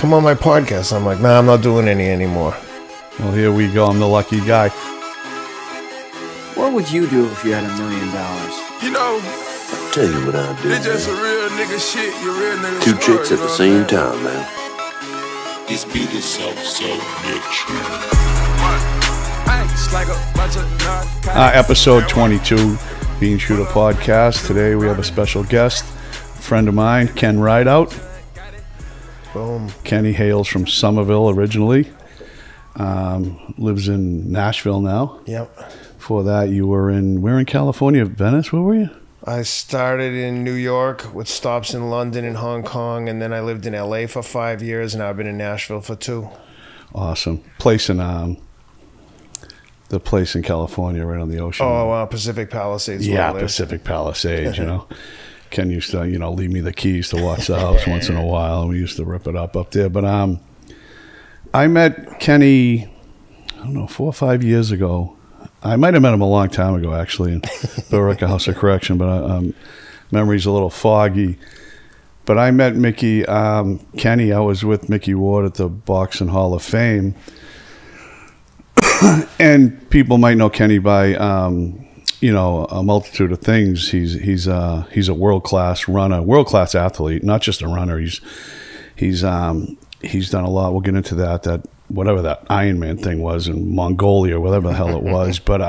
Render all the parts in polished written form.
come on my podcast. I'm like, nah, I'm not doing any anymore. Well, here we go. I'm the lucky guy. What would you do if you had $1 million? You know, I'll tell you what I'll do. it's just a real nigga shit. You real nigga Two story, chicks you at know the what same I'm time, man. This beat is so bitch. saying? It's like a bunch of Episode 22, Beanshooter podcast. Today we have a special guest, a friend of mine, Ken Rideout. Boom. Kenny hails from Somerville originally. Lives in Nashville now. Yep. Before that, you were where in California? Venice? Where were you? I started in New York with stops in London and Hong Kong, and then I lived in LA for 5 years, and I've been in Nashville for 2. Awesome. Place in the place in California, right on the ocean. Oh, Pacific Palisades. where I yeah, lived. Pacific Palisades. You know, Ken used to leave me the keys to watch the house once in a while, and we used to rip it up there. But I met Kenny, I don't know, 4 or 5 years ago. I might have met him a long time ago, actually, in Billerica House of Correction, but memory's a little foggy. But I met Mickey, Kenny. I was with Mickey Ward at the Boxing Hall of Fame. And people might know Kenny by, a multitude of things. He's a world-class runner, world-class athlete, not just a runner. He's done a lot. We'll get into that whatever that Ironman thing was in Mongolia, whatever the hell it was. But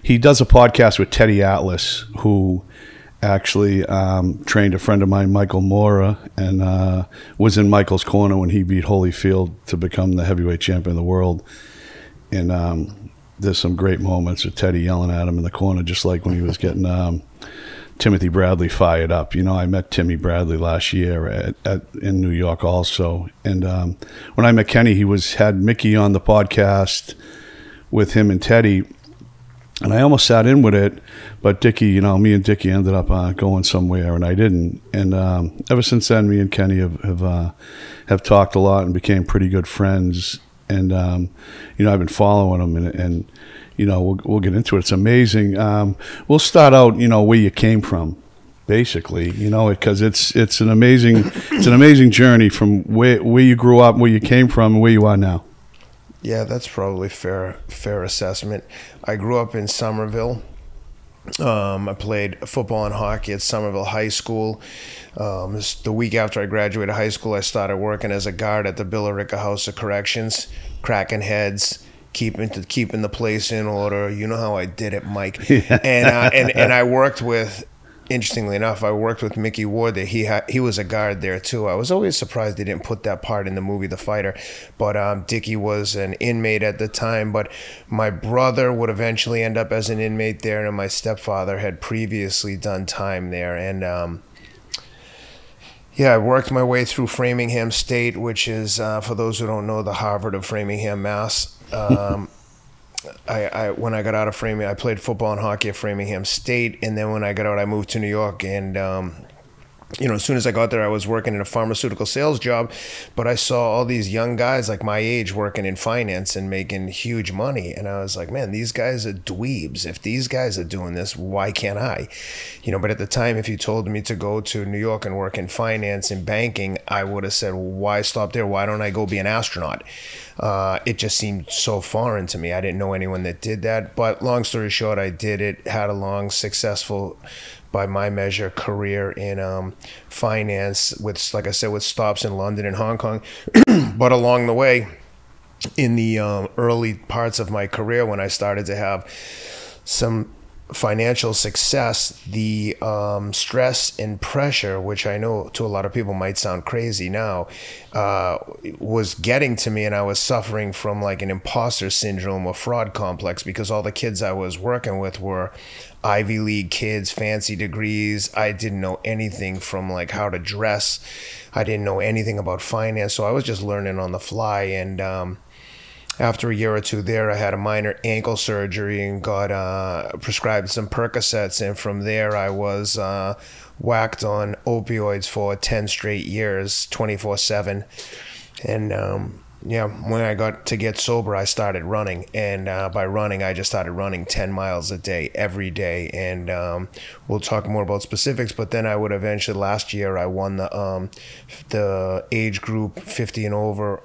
he does a podcast with Teddy Atlas, who actually trained a friend of mine, Michael Mora, and was in Michael's corner when he beat Holyfield to become the heavyweight champion of the world. And there's some great moments of Teddy yelling at him in the corner, just like when he was getting Timothy Bradley fired up. I met Timmy Bradley last year in New York also. And when I met Kenny, he had Mickey on the podcast with him and Teddy. And I almost sat in with it, but Dickie, me and Dickie ended up going somewhere, and I didn't. And ever since then, me and Kenny have talked a lot and became pretty good friends. And I've been following him, and we'll get into it. It's amazing. We'll start out, where you came from, basically, because it's an amazing journey from where you grew up, where you came from, and where you are now. Yeah, that's probably fair assessment. I grew up in Somerville. I played football and hockey at Somerville High School. The week after I graduated high school, I started working as a guard at the Billerica House of Corrections, cracking heads, keeping the place in order. You know how I did it, Mike. Yeah. And I worked with. Interestingly enough, I worked with Mickey Ward there. He was a guard there too. I was always surprised they didn't put that part in the movie The Fighter. But Dickie was an inmate at the time. But my brother would eventually end up as an inmate there, and my stepfather had previously done time there. And I worked my way through Framingham State, which is, for those who don't know, the Harvard of Framingham, Mass. When I got out of Framingham, I played football and hockey at Framingham State, and then when I got out, I moved to New York. And as soon as I got there, I was working in a pharmaceutical sales job, but I saw all these young guys like my age working in finance and making huge money, and I was like, man, these guys are dweebs. If these guys are doing this, why can't I? But at the time, if you told me to go to New York and work in finance and banking, I would have said, well, why stop there? Why don't I go be an astronaut? It just seemed so foreign to me. I didn't know anyone that did that. But long story short, I did it, had a long, successful, by my measure, career in finance with, like I said, with stops in London and Hong Kong. But along the way, in the early parts of my career, when I started to have some financial success, the stress and pressure, which I know to a lot of people might sound crazy now, was getting to me, and I was suffering from like an imposter syndrome or fraud complex, because all the kids I was working with were Ivy League kids, fancy degrees. I didn't know anything from like how to dress. I didn't know anything about finance, so I was just learning on the fly. And after a year or two there, I had a minor ankle surgery and got prescribed some Percocets. And from there, I was whacked on opioids for 10 straight years, 24/7. And Yeah, when I got to get sober, I started running, and by running, I just started running 10 miles a day, every day, and we'll talk more about specifics, but then I would eventually, last year, I won the age group 50 and over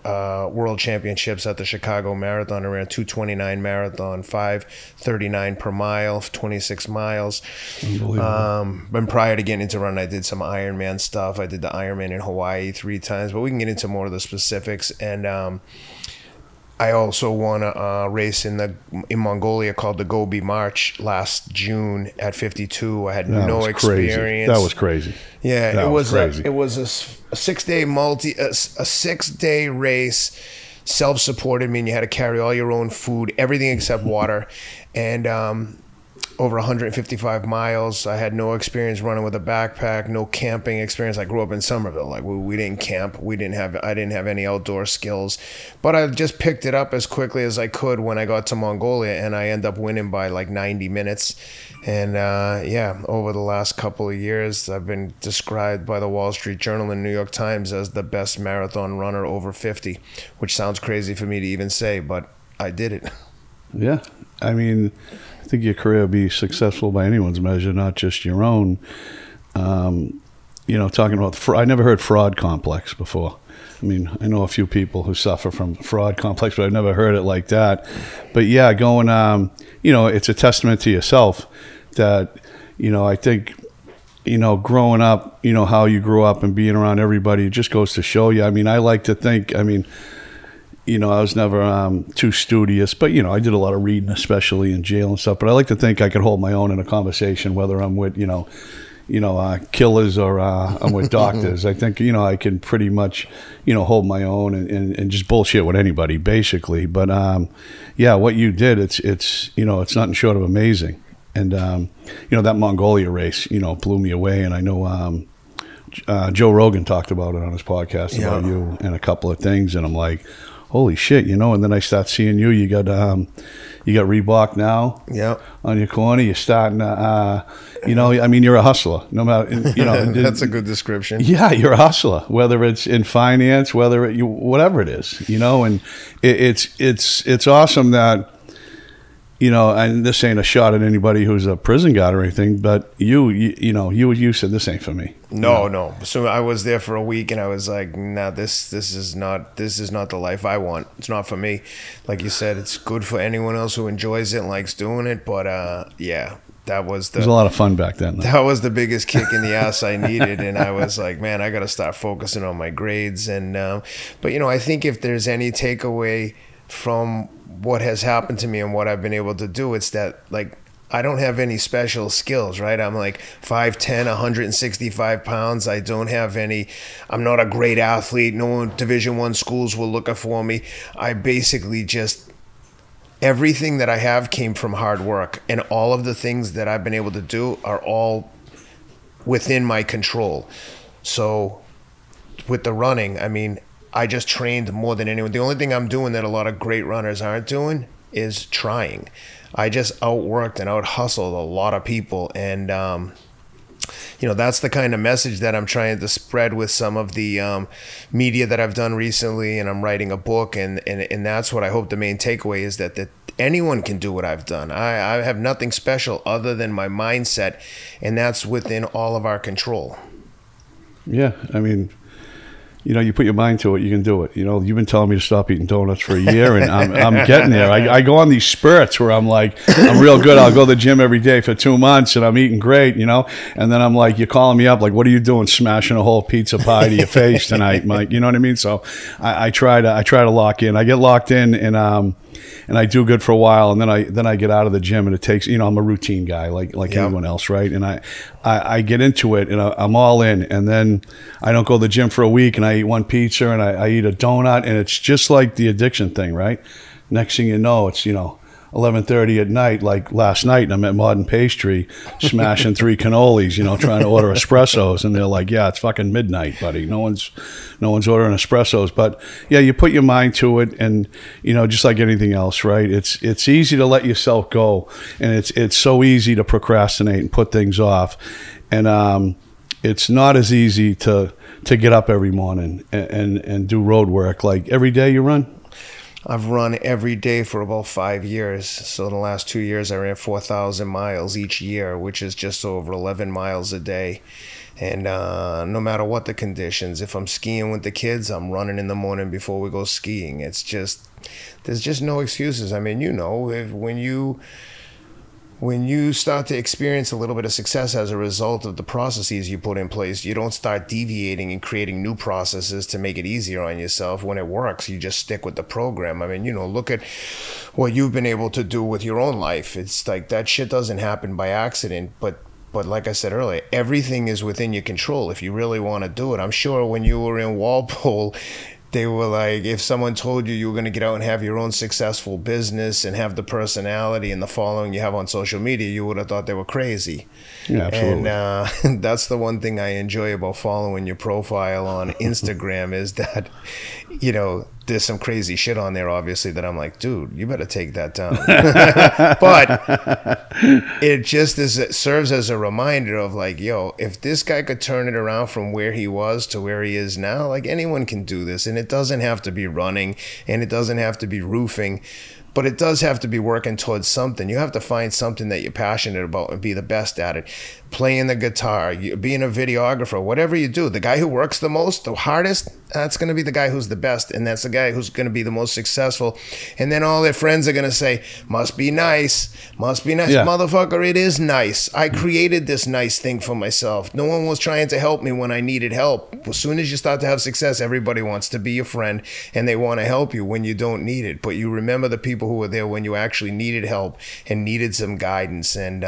world championships at the Chicago Marathon. I ran a 2:29 marathon, 5:39 per mile, 26 miles. And prior to getting into running, I did some Ironman stuff. I did the Ironman in Hawaii 3 times, but we can get into more of the specifics. And I also won a race in Mongolia called the Gobi March last June at 52. I had no experience. Crazy. That was crazy. Yeah, that was crazy. It was a 6-day a 6-day race, self-supported, meaning you had to carry all your own food, everything except water, and over 155 miles. I had no experience running with a backpack, no camping experience. I grew up in Somerville. Like we didn't camp. I didn't have any outdoor skills, but I just picked it up as quickly as I could when I got to Mongolia, and I ended up winning by like 90 minutes. And yeah, over the last couple of years, I've been described by the Wall Street Journal and New York Times as the best marathon runner over 50, which sounds crazy for me to even say, but I did it. Yeah, I mean, I think your career will be successful by anyone's measure, not just your own. You know, talking about, I never heard fraud complex before. I mean, I know a few people who suffer from fraud complex, but I've never heard it like that. But yeah, going, you know, it's a testament to yourself that, you know, I think, you know, growing up, you know, how you grew up and being around everybody, it just goes to show you. I mean, I like to think, I mean, you know, I was never too studious, but, you know, I did a lot of reading, especially in jail and stuff. But I like to think I could hold my own in a conversation, whether I'm with, you know, killers or I'm with doctors. I think, you know, I can pretty much, you know, hold my own and just bullshit with anybody, basically. But, yeah, what you did, it's you know, it's nothing short of amazing. And, you know, that Mongolia race, you know, blew me away. And I know Joe Rogan talked about it on his podcast about you and a couple of things. And I'm like, holy shit, you know. And then I start seeing you got Reebok now on your corner. You're starting you know, I mean, you're a hustler, no matter, you know. That's a good description. Yeah, you're a hustler, whether it's in finance, whatever it is, you know. And it's awesome that, you know, and this ain't a shot at anybody who's a prison guard or anything, but you know, you said this ain't for me. No. So I was there for a week, and I was like, nah, this is not the life I want. It's not for me. Like you said, it's good for anyone else who enjoys it and likes doing it. But yeah, it was a lot of fun back then. That was the biggest kick in the ass I needed, and I was like, man, I got to start focusing on my grades. And but you know, I think if there's any takeaway from what has happened to me and what I've been able to do, it's that, like, I don't have any special skills, right? I'm like 5'10", 165 pounds. I don't have I'm not a great athlete. No Division I schools will look for me. I basically just, everything that I have came from hard work, and all of the things that I've been able to do are all within my control. So with the running, I mean, I just trained more than anyone. The only thing I'm doing that a lot of great runners aren't doing is trying. I just outworked and out-hustled a lot of people. And, you know, that's the kind of message that I'm trying to spread with some of the media that I've done recently. And I'm writing a book. And that's what I hope the main takeaway is, that anyone can do what I've done. I have nothing special other than my mindset. And that's within all of our control. Yeah, I mean, you know, you put your mind to it, you can do it. You know, you've been telling me to stop eating donuts for a year, and I'm getting there. I go on these spurts where I'm like, I'm real good. I'll go to the gym every day for 2 months, and I'm eating great, you know. And then I'm like, you're calling me up, like, what are you doing, smashing a whole pizza pie to your face tonight, Mike? You know what I mean? So I try to lock in. I get locked in, and I do good for a while, and then I get out of the gym, and it takes, you know, I'm a routine guy like anyone else, right? And I get into it, and I'm all in, and then I don't go to the gym for a week, and I eat one pizza, and I eat a donut, and it's just like the addiction thing, right? Next thing you know, it's, you know, 11:30 at night, like last night, and I'm at Modern Pastry smashing 3 cannolis, you know, trying to order espressos, and they're like, yeah, it's fucking midnight, buddy. No one's ordering espressos. But yeah, you put your mind to it, and, you know, just like anything else, right? It's easy to let yourself go, and it's so easy to procrastinate and put things off. And it's not as easy to get up every morning and do road work. Like every day you run? I've run every day for about 5 years. So in the last 2 years, I ran 4,000 miles each year, which is just over 11 miles a day. And no matter what the conditions, if I'm skiing with the kids, I'm running in the morning before we go skiing. It's just, there's just no excuses. I mean, you know, when you start to experience a little bit of success as a result of the processes you put in place, you don't start deviating and creating new processes to make it easier on yourself. When it works, you just stick with the program. I mean, you know, look at what you've been able to do with your own life. It's like that shit doesn't happen by accident, but like I said earlier, everything is within your control if you really want to do it. I'm sure when you were in Walpole, they were like, if someone told you were going to get out and have your own successful business and have the personality and the following you have on social media, you would have thought they were crazy. Yeah, absolutely. And that's the one thing I enjoy about following your profile on Instagram is that, you know, there's some crazy shit on there, obviously, that I'm like, dude, you better take that down. But it just it serves as a reminder of like, yo, if this guy could turn it around from where he was to where he is now, like anyone can do this. And it doesn't have to be running and it doesn't have to be roofing. But it does have to be working towards something. You have to find something that you're passionate about and be the best at it. Playing the guitar, being a videographer, whatever you do. The guy who works the most, the hardest, that's going to be the guy who's the best. And that's the guy who's going to be the most successful. And then all their friends are going to say, must be nice. Must be nice. Yeah. Motherfucker, it is nice. I created this nice thing for myself. No one was trying to help me when I needed help. As soon as you start to have success, everybody wants to be your friend and they want to help you when you don't need it. But you remember the people who were there when you actually needed help and needed some guidance. And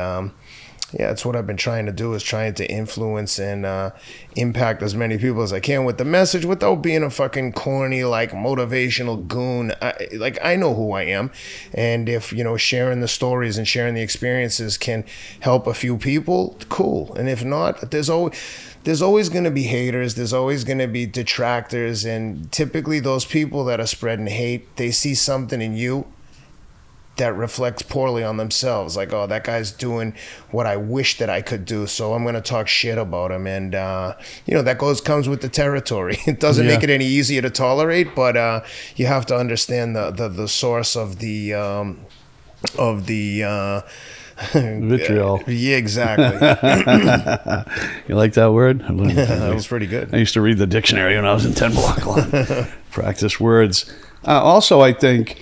yeah, that's what I've been trying to do, is trying to influence and impact as many people as I can with the message without being a fucking corny, like motivational goon. I know who I am. And if, you know, sharing the stories and sharing the experiences can help a few people, cool. And if not, there's always going to be haters. There's always going to be detractors. And typically those people that are spreading hate, they see something in you that reflects poorly on themselves. Like, oh, that guy's doing what I wish that I could do, so I'm going to talk shit about him. And, you know, that comes with the territory. It doesn't make it any easier to tolerate, but you have to understand the source of the vitriol. Yeah, exactly. You like that word? That was pretty good. I used to read the dictionary when I was in 10 block line. Practice words. Also, I think,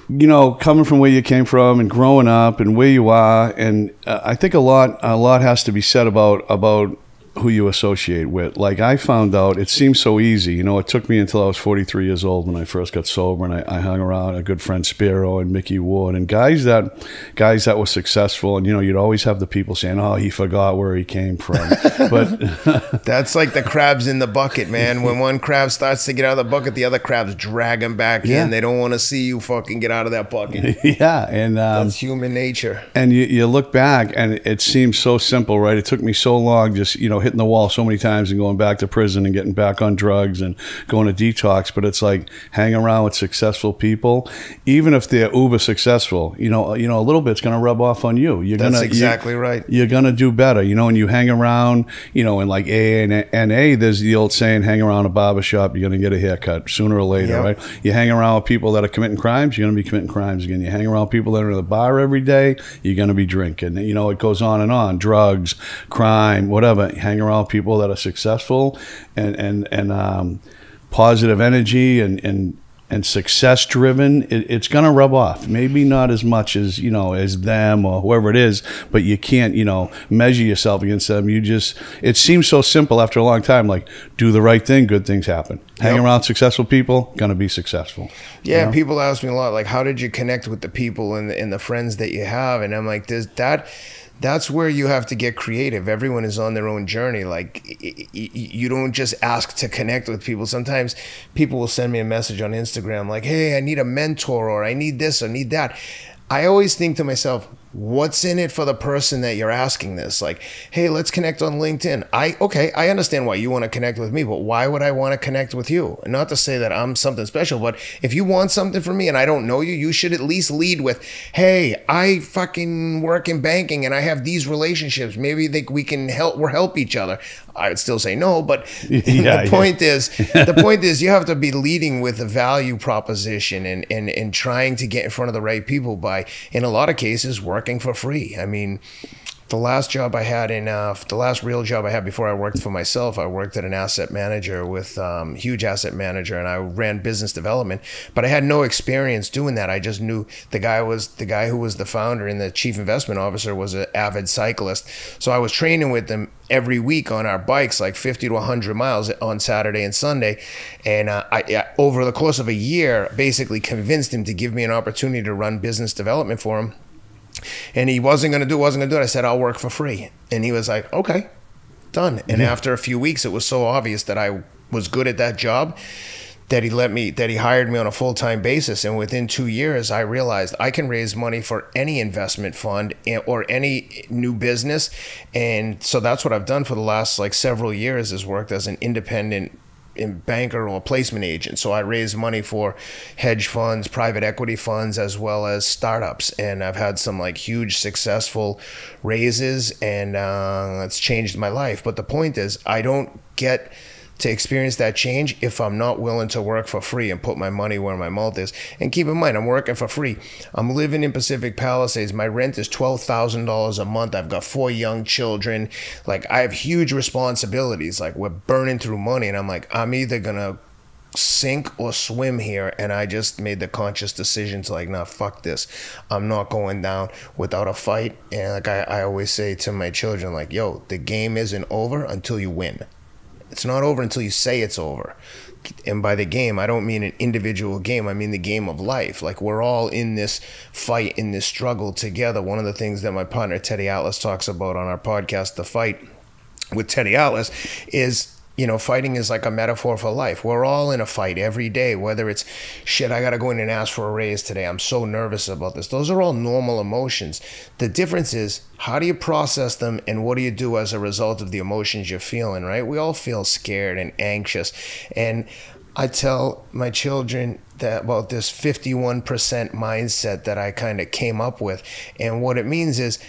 you know, coming from where you came from and growing up and where you are, and I think a lot has to be said about who you associate with. Like, I found out, it seems so easy. You know, it took me until I was 43 years old when I first got sober, and I hung around a good friend Spiro and Mickey Ward and guys that were successful. And, you know, you'd always have the people saying, oh, he forgot where he came from. But that's like the crabs in the bucket, man. When one crab starts to get out of the bucket, the other crabs drag him back in. They don't want to see you fucking get out of that bucket. Yeah. And that's human nature. And you look back and it seems so simple, right? It took me so long, just, you know, hitting the wall so many times and going back to prison and getting back on drugs and going to detox. But it's like hang around with successful people, even if they're uber successful, you know, a little bit's going to rub off on you. That's exactly right. You're going to do better, you know, and you hang around, you know, in like AA and NA, there's the old saying, hang around a barbershop, you're going to get a haircut sooner or later, right? You hang around with people that are committing crimes, you're going to be committing crimes again. You hang around people that are in the bar every day, you're going to be drinking. You know, it goes on and on. Drugs, crime, whatever. You hang around people that are successful and positive energy and success driven. It's going to rub off. Maybe not as much as, you know, as them or whoever it is, but you can't, you know, measure yourself against them. It seems so simple after a long time, like do the right thing, good things happen. Hang around successful people, going to be successful. Yeah, you know? People ask me a lot, like, how did you connect with the people and the friends that you have? And I'm like, that's where you have to get creative. Everyone is on their own journey. Like, you don't just ask to connect with people. Sometimes people will send me a message on Instagram like, hey, I need a mentor, or I need this or need that. I always think to myself, what's in it for the person that you're asking this? Like, hey, let's connect on LinkedIn. I understand why you want to connect with me, but why would I want to connect with you? Not to say that I'm something special, but if you want something from me and I don't know you, you should at least lead with, hey, I fucking work in banking and I have these relationships. Maybe we can help each other. I would still say no, but the point is you have to be leading with a value proposition and trying to get in front of the right people by, in a lot of cases, working for free. I mean, the last job I had the last real job I had before I worked for myself, I worked at an asset manager with huge asset manager, and I ran business development, but I had no experience doing that. I just knew the guy who was the founder and the chief investment officer was an avid cyclist. So I was training with them every week on our bikes, like 50 to 100 miles on Saturday and Sunday. And I over the course of a year, basically convinced him to give me an opportunity to run business development for him. And he wasn't going to do it. I said, I'll work for free. And he was like, okay, done. And after a few weeks, it was so obvious that I was good at that job that he hired me on a full-time basis. And within 2 years, I realized I can raise money for any investment fund or any new business. And so that's what I've done for the last several years, is worked as an independent banker or placement agent. So I raise money for hedge funds, private equity funds, as well as startups. And I've had some huge successful raises, and it's changed my life. But the point is, I don't get to experience that change if I'm not willing to work for free and put my money where my mouth is. And keep in mind, I'm working for free. I'm living in Pacific Palisades. My rent is $12,000 a month. I've got 4 young children. I have huge responsibilities. We're burning through money, and I'm either gonna sink or swim here. And I just made the conscious decision to nah, fuck this. I'm not going down without a fight. And I always say to my children, yo, the game isn't over until you win. It's not over until you say it's over. And by the game, I don't mean an individual game. I mean the game of life. We're all in this fight, in this struggle together. One of the things that my partner Teddy Atlas talks about on our podcast, The Fight with Teddy Atlas, is fighting is like a metaphor for life. We're all in a fight every day, whether it's, shit, I got to go in and ask for a raise today. I'm so nervous about this. Those are all normal emotions. The difference is, how do you process them, and what do you do as a result of the emotions you're feeling, right? We all feel scared and anxious. And I tell my children that about this 51% mindset that I kind of came up with. And what it means is,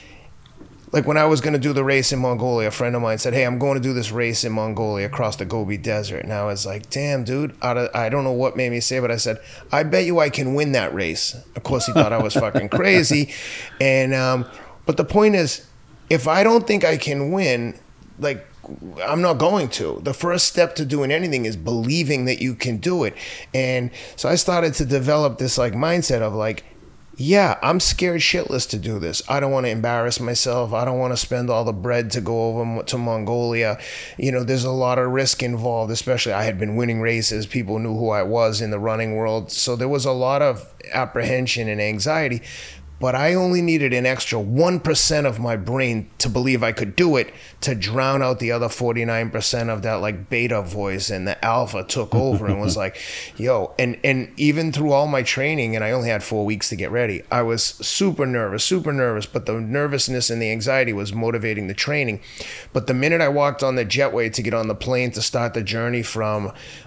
when I was going to do the race in Mongolia, a friend of mine said, hey, I'm going to do this race in Mongolia across the Gobi Desert. And I was like, damn, dude, I don't know what made me say, but I said, I bet you I can win that race. Of course, he thought I was fucking crazy. And, but the point is, if I don't think I can win, I'm not going to. The first step to doing anything is believing that you can do it. And so I started to develop this mindset of yeah, I'm scared shitless to do this. I don't want to embarrass myself. I don't want to spend all the bread to go over to Mongolia. There's a lot of risk involved, especially I had been winning races. People knew who I was in the running world. So there was a lot of apprehension and anxiety. But I only needed an extra 1% of my brain to believe I could do it, to drown out the other 49% of that beta voice, and the alpha took over and was yo, and even through all my training, and I only had 4 weeks to get ready, I was super nervous, but the nervousness and the anxiety was motivating the training. But the minute I walked on the jetway to get on the plane to start the journey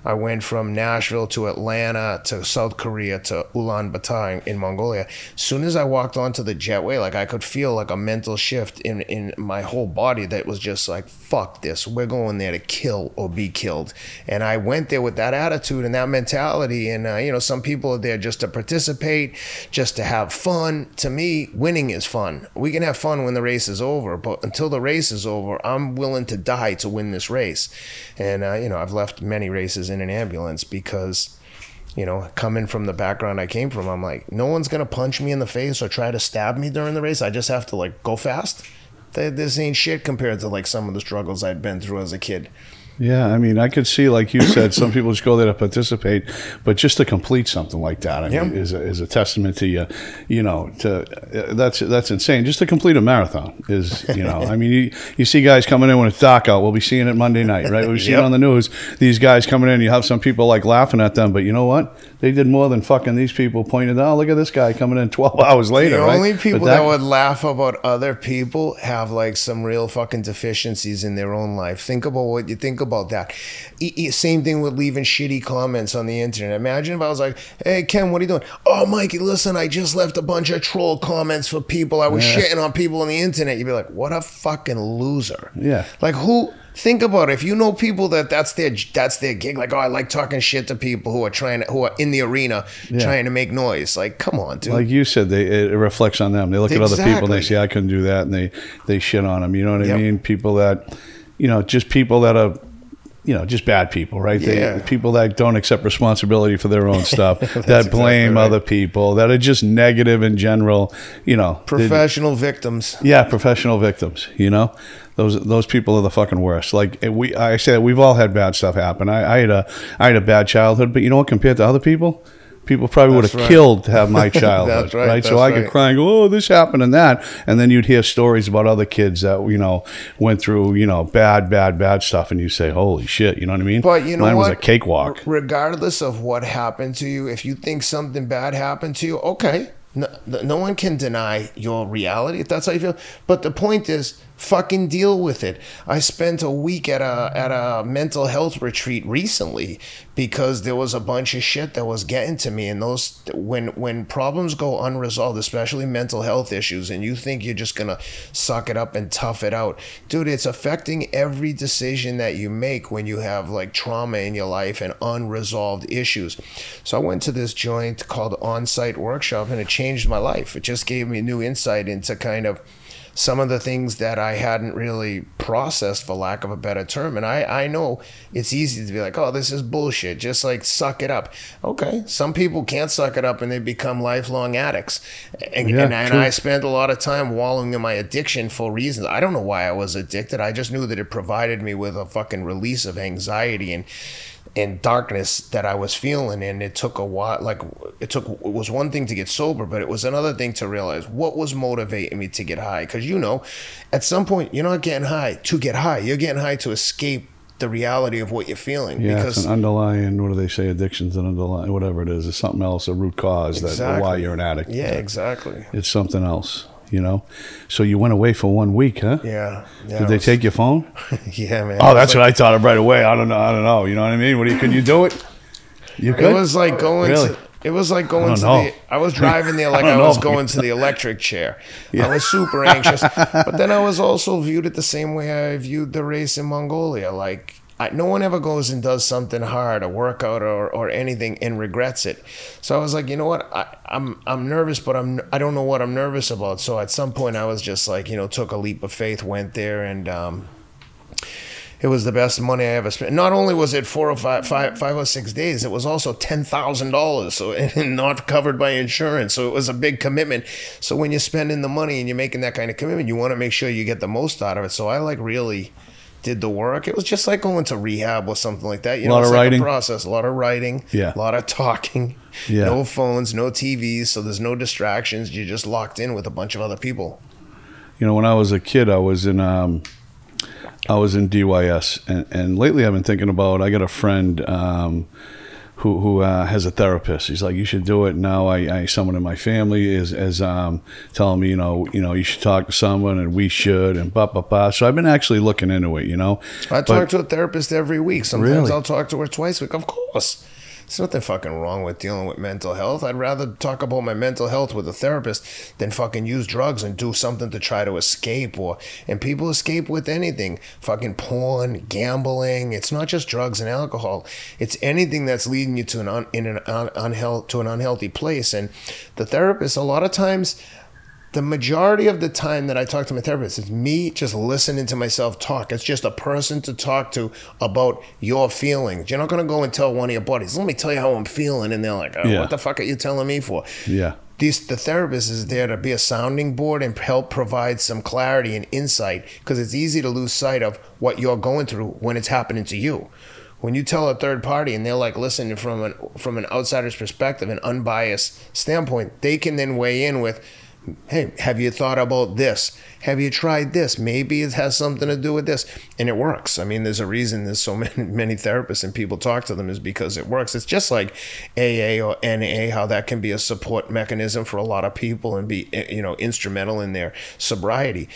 I went from Nashville to Atlanta to South Korea to Ulaanbaatar in Mongolia. As soon as I walked onto the jetway, I could feel a mental shift in my whole body that was just fuck this, we're going there to kill or be killed. And I went there with that attitude and that mentality. And some people are there just to participate, just to have fun. To me, winning is fun. We can have fun when the race is over, but until the race is over, I'm willing to die to win this race. And I've left many races in an ambulance because coming from the background I came from, I'm no one's going to punch me in the face or try to stab me during the race. I just have to go fast. This ain't shit compared to some of the struggles I'd been through as a kid. Yeah, I mean, I could see, like you said, some people just go there to participate, but just to complete something like that, I mean, is a testament to you know, that's insane. Just to complete a marathon is, you know, I mean, you see guys coming in when it's dark out. We'll be seeing it Monday night, right? We see it on the news. These guys coming in, you have some people like laughing at them, but you know what? They did more than fucking these people pointed out. Oh, look at this guy coming in 12 hours later. The right? only people that would laugh about other people have like some real fucking deficiencies in their own life. Think about what you think about that. Same thing with leaving shitty comments on the internet. Imagine if I was like, hey, Ken, what are you doing? Oh, Mikey, listen, I just left a bunch of troll comments for people. I was shitting on people on the internet. You'd be like, what a fucking loser. Yeah. Like who... Think about it. If you know people that's their gig, like, oh, I like talking shit to people who are in the arena trying to make noise. Like, come on, dude. Like you said, it reflects on them. They look at other people and they say, I couldn't do that, and they shit on them. You know what I mean? People that, you know, just people that are, you know, just bad people, right? People that don't accept responsibility for their own stuff, that blame other people, that are just negative in general, you know. Professional victims. Yeah, professional victims, you know. Those people are the fucking worst. Like I say, we've all had bad stuff happen. I had a bad childhood, but you know what? Compared to other people probably would have killed to have my childhood. That's right. So I could cry and go, oh, this happened and that, and then you'd hear stories about other kids that, you know, went through, you know, bad stuff, and you say, holy shit, you know what I mean? But you know Mine what? was a cakewalk. Regardless of what happened to you, if you think something bad happened to you, okay. No one can deny your reality if that's how you feel. But the point is, fucking deal with it. I spent a week at a mental health retreat recently because there was a bunch of shit that was getting to me. And those when problems go unresolved, especially mental health issues, and you think you're just gonna suck it up and tough it out, dude, it's affecting every decision that you make when you have like trauma in your life and unresolved issues. So I went to this joint called On-Site Workshop, and it changed my life. It just gave me new insight into kind of some of the things that I hadn't really processed, for lack of a better term. And I know it's easy to be like, oh, this is bullshit, just like suck it up. Okay, some people can't suck it up and they become lifelong addicts. And I spent a lot of time wallowing in my addiction for reasons. I don't know why I was addicted. I just knew that it provided me with a fucking release of anxiety and darkness that I was feeling. And it took a while. Like it was one thing to get sober, but it was another thing to realize what was motivating me to get high. Because, you know, at some point you're not getting high to get high. You're getting high to escape the reality of what you're feeling. Yeah, because it's an underlying, what do they say, addiction's an underlying, whatever it is. It's something else, a root cause that why you're an addict. Yeah, exactly. It's something else. You know, so you went away for 1 week, huh? Yeah. Did they take your phone? Yeah, man. Oh, that's what I thought of right away. I don't know. You know what I mean? Could you do it? You could? It was like going to. It was like going to the. I was driving there like I was going to the electric chair. Yeah. I was super anxious, but then I was also viewed it the same way I viewed the race in Mongolia. Like, no one ever goes and does something hard, a workout or anything, and regrets it. So I was like, you know what? I'm nervous, but I don't know what I'm nervous about. So at some point, I was just like, you know, took a leap of faith, went there, and it was the best money I ever spent. Not only was it 4 or 5 or 6 days, it was also $10,000, so and not covered by insurance. So it was a big commitment. So when you're spending the money and you're making that kind of commitment, you want to make sure you get the most out of it. So I like really did the work. It was just like going to rehab or something like that. You know, it's like a process. A lot of writing, a lot of talking, no phones, no TVs, so there's no distractions. You're just locked in with a bunch of other people. You know, when I was a kid, I was in DYS, and lately I've been thinking about, I got a friend who has a therapist. He's like, you should do it. Now someone in my family is telling me, you know, you should talk to someone, and we should, and blah, blah, blah. So I've been actually looking into it, you know. I talk to a therapist every week. Sometimes I'll talk to her twice a week. Of course. There's nothing fucking wrong with dealing with mental health. I'd rather talk about my mental health with a therapist than fucking use drugs and do something to try to escape. And people escape with anything. Fucking porn, gambling. It's not just drugs and alcohol. It's anything that's leading you to an unhealthy place. And the therapist, a lot of times, the majority of the time that I talk to my therapist, it's me just listening to myself talk. It's just a person to talk to about your feelings. You're not going to go and tell one of your buddies, let me tell you how I'm feeling. And they're like, oh, what the fuck are you telling me for? Yeah. the therapist is there to be a sounding board and help provide some clarity and insight, because it's easy to lose sight of what you're going through when it's happening to you. When you tell a third party and they're like listening from an outsider's perspective, an unbiased standpoint, they can then weigh in with, hey, have you thought about this? Have you tried this? Maybe it has something to do with this. And it works. I mean, there's a reason there's so many therapists and people talk to them, is because it works. It's just like AA or NA, how that can be a support mechanism for a lot of people and be, instrumental in their sobriety.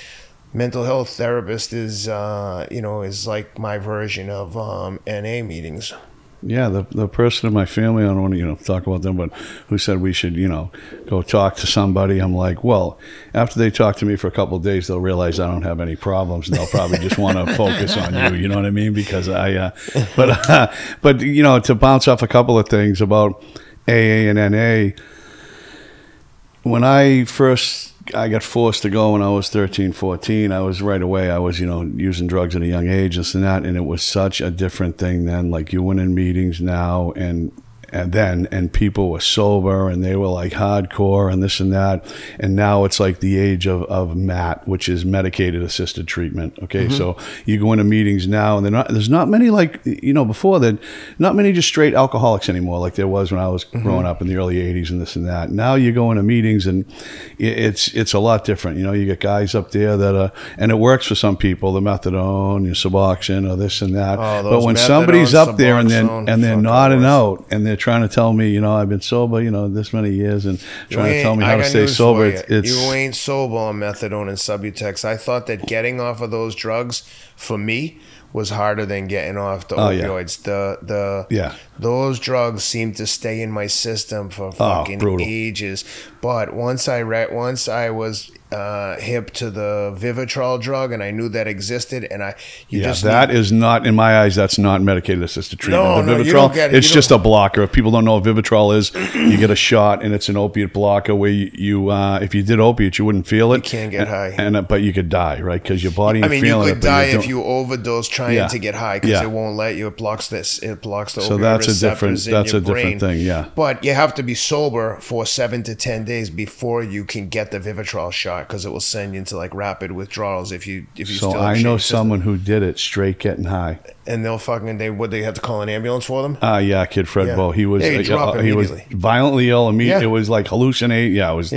Mental health therapist is, is like my version of NA meetings. Yeah, the person in my family, I don't want to, talk about them, but who said we should, go talk to somebody. I'm like, well, after they talk to me for a couple of days, they'll realize I don't have any problems, and they'll probably just want to focus on you. You know what I mean? Because but to bounce off a couple of things about AA and NA, when I got forced to go when I was 13, 14. I was using drugs at a young age, this and that, and it was such a different thing then. Like, you went in meetings now and people were sober and they were like hardcore and this and that, and now it's like the age of MAT, which is medicated assisted treatment. Okay, so you go into meetings now and there's not many, like, before that, not many just straight alcoholics anymore like there was when I was growing up in the early 80s and this and that. Now you go into meetings and it's a lot different. You get guys up there that are, and it works for some people, the methadone, your Suboxone, or this and that. But when somebody's up there and they're nodding out and they're trying to tell me, I've been sober, this many years, and trying to tell me how to stay sober, you ain't sober on methadone and Subutex. I thought that getting off of those drugs for me was harder than getting off the opioids. Those drugs seem to stay in my system for fucking ages. But once I was hip to the Vivitrol drug, and I knew that existed, and is not, in my eyes, that's not medicated assisted treatment. The Vivitrol, you don't get it. It's just a blocker. If people don't know what Vivitrol is, you get a shot, and it's an opiate blocker where you if you did opiates, you wouldn't feel it. You can't get high, but you could die, right? Because your body ain't feeling it. You could die if you overdose trying to get high, because it won't let you. It blocks the so that's a different thing. Yeah, but you have to be sober for 7 to 10 days before you can get the Vivitrol shot, because it will send you into like rapid withdrawals if you so still I know someone who did it straight getting high, and they have to call an ambulance for them. Kid Fred Bo, he was violently ill immediately. It was like hallucinate. It was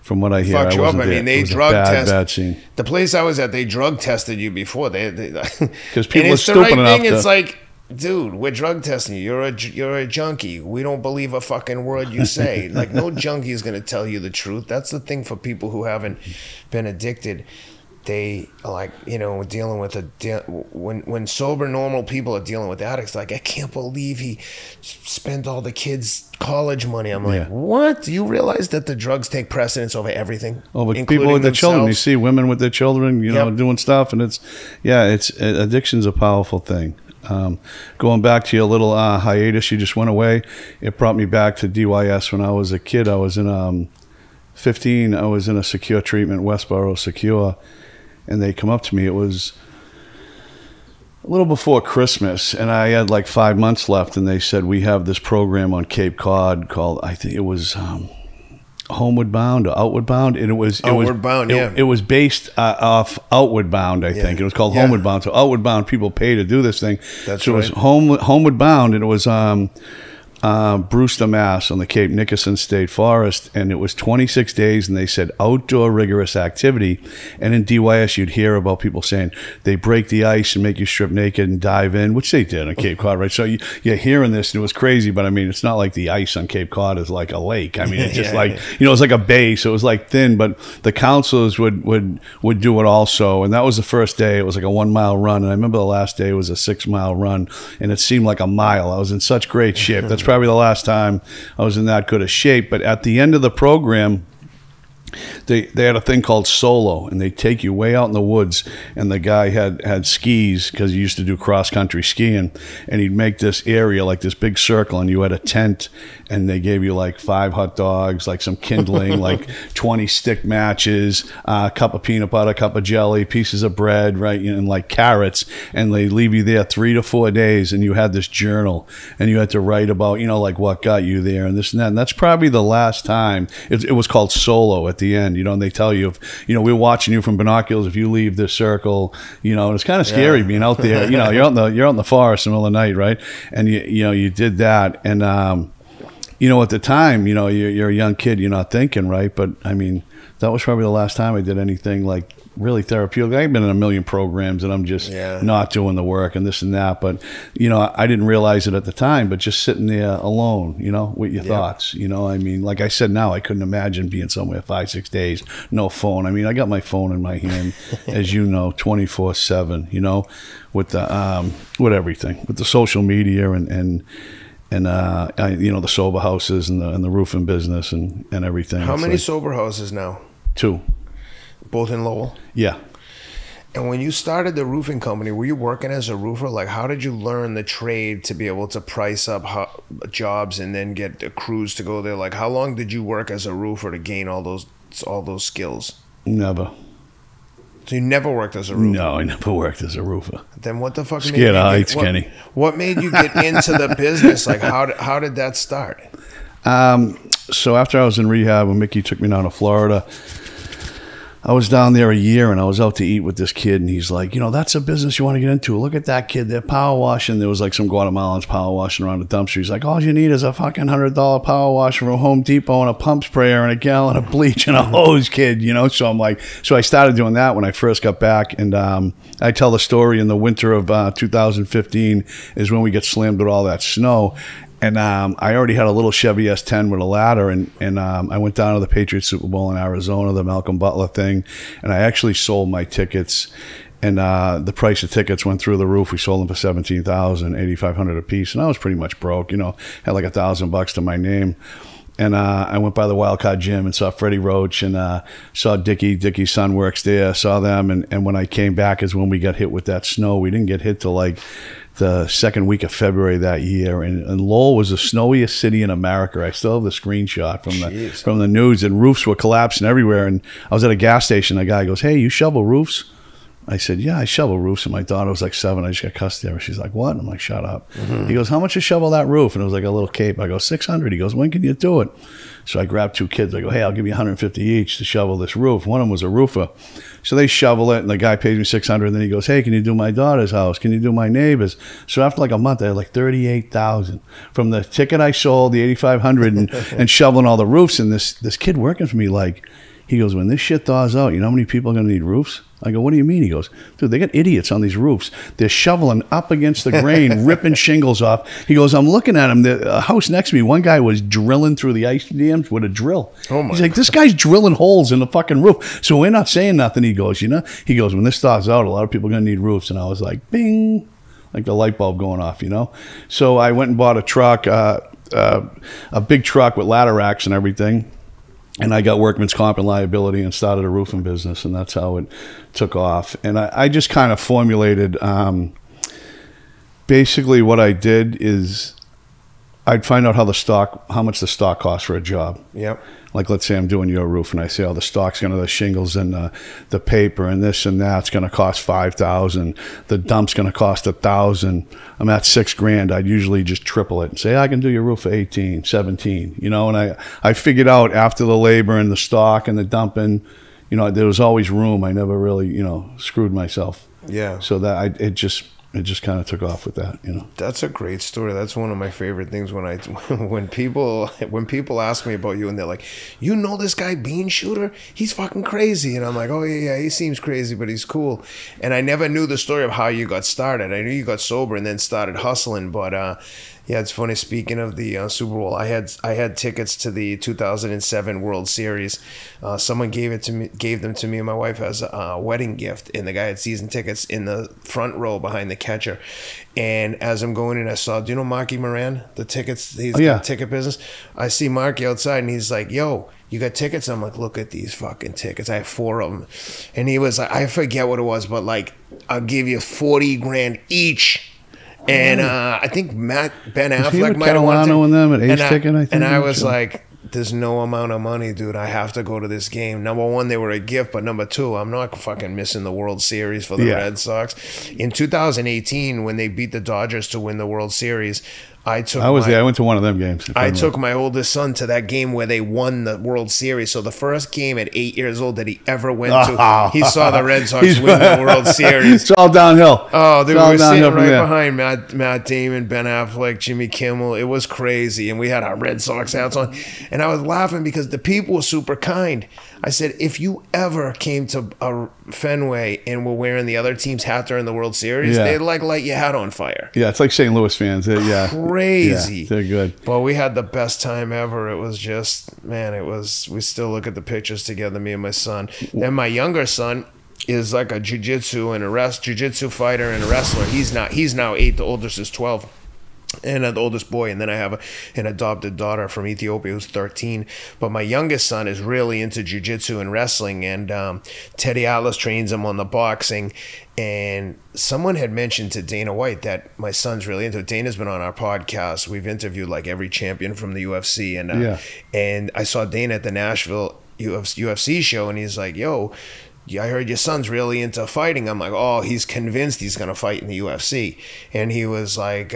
from what I hear. Fucked you up. I mean, they drug test. Bad scene. The place I was at, they drug tested you before. Because people are stupid enough. It's like, dude, we're drug testing you. You're a junkie. We don't believe a fucking word you say. Like, no junkie is going to tell you the truth. That's the thing for people who haven't been addicted. They like, dealing with when sober normal people are dealing with addicts. Like, I can't believe he spent all the kids' college money. I'm like, what? Do you realize that the drugs take precedence over everything? Over people with their children. You see women with their children, doing stuff, and addiction's a powerful thing. Going back to your little hiatus, you just went away. It brought me back to DYS when I was a kid. I was in 15. I was in a secure treatment, Westboro Secure, and they come up to me. It was a little before Christmas, and I had like 5 months left, and they said, we have this program on Cape Cod called, I think it was Homeward Bound or Outward Bound, and it was based off Outward Bound, I think. It was called Homeward Bound. So Outward Bound people pay to do this thing. That's so right. It was Homeward Bound, and it was Brewster, Mass, on the Cape Nickerson State Forest, and it was 26 days, and they said outdoor rigorous activity. And in DYS, you'd hear about people saying they break the ice and make you strip naked and dive in, which they did on Cape Cod, right? So you're hearing this, and it was crazy, but I mean, it's not like the ice on Cape Cod is like a lake. I mean, it's just it's like a bay, so it was like thin, but the counselors would do it also. And that was the first day. It was like a 1 mile run, and I remember the last day was a 6 mile run, and it seemed like a mile. I was in such great shape. That's probably the last time I was in that good a shape. But at the end of the program, they had a thing called solo, and they take you way out in the woods, and the guy had skis because he used to do cross-country skiing, and he'd make this area like this big circle, and you had a tent, and they gave you like 5 hot dogs, like some kindling, like 20 stick matches, a cup of peanut butter, a cup of jelly, pieces of bread, right, and like carrots, and they leave you there 3 to 4 days, and you had this journal, and you had to write about, like what got you there, and this and that, and that's probably the last time. It was called solo at the end, and they tell you, if we're watching you from binoculars, if you leave this circle, and it's kind of scary being out there. You're out in the forest in the middle of the night, right? And you did that, and at the time, you're a young kid, you're not thinking, right? But I mean, that was probably the last time I did anything like really therapeutic. I've been in a million programs, and I'm just not doing the work and this and that. But I didn't realize it at the time. But just sitting there alone, with your thoughts, I mean, like I said, now I couldn't imagine being somewhere 5-6 days, no phone. I mean, I got my phone in my hand, as 24/7. With the with everything, with the social media and the sober houses and the roofing business and everything. How many sober houses now? 2. Both in Lowell? Yeah. And when you started the roofing company, were you working as a roofer? Like, how did you learn the trade to be able to price up jobs and then get the crews to go there? Like, how long did you work as a roofer to gain all those skills? Never. So you never worked as a roofer? No, I never worked as a roofer. Then what the fuck? Scared of heights, Kenny. What made you get into the business? Like, how did that start? So after I was in rehab, when Mickey took me down to Florida, I was down there a year, and I was out to eat with this kid, and he's like, that's a business you want to get into. Look at that kid. They're power washing. There was like some Guatemalans power washing around the dumpster. He's like, all you need is a fucking $100 power washer from Home Depot and a pump sprayer and a gallon of bleach and a hose, kid, So I'm like, so I started doing that when I first got back, and I tell the story in the winter of 2015 is when we get slammed with all that snow. And I already had a little Chevy S10 with a ladder, and I went down to the Patriots Super Bowl in Arizona, the Malcolm Butler thing, and I actually sold my tickets, and the price of tickets went through the roof. We sold them for $17,000, $8,500 a piece, and I was pretty much broke, had like $1,000 to my name. And I went by the Wildcard Gym and saw Freddie Roach and saw Dickie. Dickie's son works there. Saw them, and when I came back is when we got hit with that snow. We didn't get hit till like the second week of February that year, and Lowell was the snowiest city in America. I still have the screenshot from the news, and roofs were collapsing everywhere. And I was at a gas station. A guy goes, "Hey, you shovel roofs?" I said, "Yeah, I shovel roofs." And my daughter was like 7. I just got cussed there. She's like, "What?" I'm like, "Shut up." He goes, "How much to shovel that roof?" And it was like a little cape. I go, $600. He goes, "When can you do it?" So I grabbed 2 kids. I go, "Hey, I'll give you $150 each to shovel this roof." One of them was a roofer. So they shovel it, and the guy pays me $600. And then he goes, "Hey, can you do my daughter's house? Can you do my neighbor's?" So after like a month, I had like $38,000 from the ticket I sold, the $8,500, and shoveling all the roofs. And this kid working for me, like, he goes, "When this shit thaws out, you know how many people are going to need roofs?" I go, "What do you mean?" He goes, "Dude, they got idiots on these roofs. They're shoveling up against the grain, ripping shingles off." He goes, "I'm looking at them. The house next to me, one guy was drilling through the ice dams with a drill." Oh my! He's like, "This guy's drilling holes in the fucking roof." So we're not saying nothing. He goes, he goes, "When this thaws out, a lot of people are going to need roofs." And I was like, bing, like the light bulb going off, So I went and bought a truck, a big truck with ladder racks and everything. And I got workman's comp and liability and started a roofing business, and that's how it took off. And I just kind of formulated, basically what I did is I'd find out how much the stock costs for a job. Yep. Like, let's say I'm doing your roof, and I say, the stock's going to, the shingles and the paper and this and that's going to cost $5,000. The dump's going to cost $1,000. I'm at $6,000. I'd usually just triple it and say, I can do your roof for 18, 17, And I figured out after the labor and the stock and the dumping, there was always room. I never really, screwed myself. Yeah. So that it just kind of took off with that, That's a great story. That's one of my favorite things when people ask me about you and they're like, this guy Beanshooter? He's fucking crazy. And I'm like, oh yeah, he seems crazy, but he's cool. And I never knew the story of how you got started. I knew you got sober and then started hustling, but yeah, it's funny. Speaking of the Super Bowl, I had tickets to the 2007 World Series. Someone gave them to me and my wife as a wedding gift, and the guy had season tickets in the front row behind the catcher. And as I'm going in, I saw, do you know Marky Moran? The tickets, he's got ticket business. I see Marky outside, and he's like, "Yo, you got tickets? I'm like, look at these fucking tickets. I have 4 of them. And he was like, I forget what it was, but like, I'll give you 40 grand each. And I think Ben Affleck might have wanted to. And them at Ace Ticket, I think. And I was like, there's no amount of money, dude. I have to go to this game. Number one, they were a gift, but number two, I'm not fucking missing the World Series for the Red Sox. In 2018, when they beat the Dodgers to win the World Series, I was there. I went to one of them games. I took my oldest son to that game where they won the World Series. So the first game at 8 years old that he ever went to, he saw the Red Sox win the World Series. It's all downhill. Oh, dude, we were sitting right behind Matt Damon, Ben Affleck, Jimmy Kimmel. It was crazy. And we had our Red Sox hats on. And I was laughing because the people were super kind. I said, if you ever came to Fenway and were wearing the other team's hat during the World Series, they'd like light your hat on fire. Yeah, it's like St. Louis fans. Crazy. Yeah, they're good. Well, we had the best time ever. It was just, man, we still look at the pictures together, me and my son. Then my younger son is like a jiu-jitsu fighter and a wrestler. He's now 8. The oldest is 12. And the oldest boy, and then I have an adopted daughter from Ethiopia who's 13. But my youngest son is really into jiu-jitsu and wrestling, and Teddy Atlas trains him on the boxing. And someone had mentioned to Dana White that my son's really into it. Dana's been on our podcast. We've interviewed like every champion from the UFC, and I saw Dana at the Nashville UFC show, and he's like, yo, I heard your son's really into fighting. I'm like, oh, he's convinced he's going to fight in the UFC. And he was like,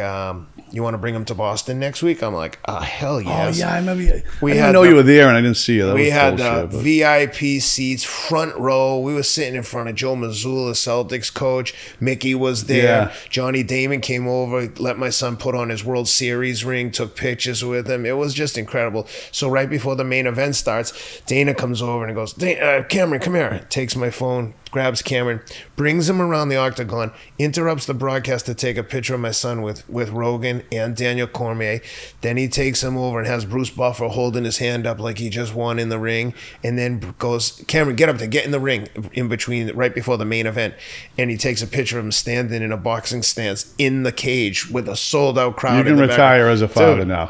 you want to bring him to Boston next week? I'm like, hell yes. Oh, yeah, I remember you. I didn't know you were there, and I didn't see you. We had VIP seats, front row. We were sitting in front of Joe Mazzulla, Celtics coach. Mickey was there. Yeah. Johnny Damon came over, let my son put on his World Series ring, took pictures with him. It was just incredible. So right before the main event starts, Dana comes over and goes, Cameron, come here. Takes my phone, grabs Cameron, brings him around the octagon, interrupts the broadcast to take a picture of my son with Rogan and Daniel Cormier. Then he takes him over and has Bruce Buffer holding his hand up like he just won in the ring, and then goes, Cameron, get up there, get in the ring in between, right before the main event. And he takes a picture of him standing in a boxing stance in the cage with a sold-out crowd. You can retire as a father. Dude, now.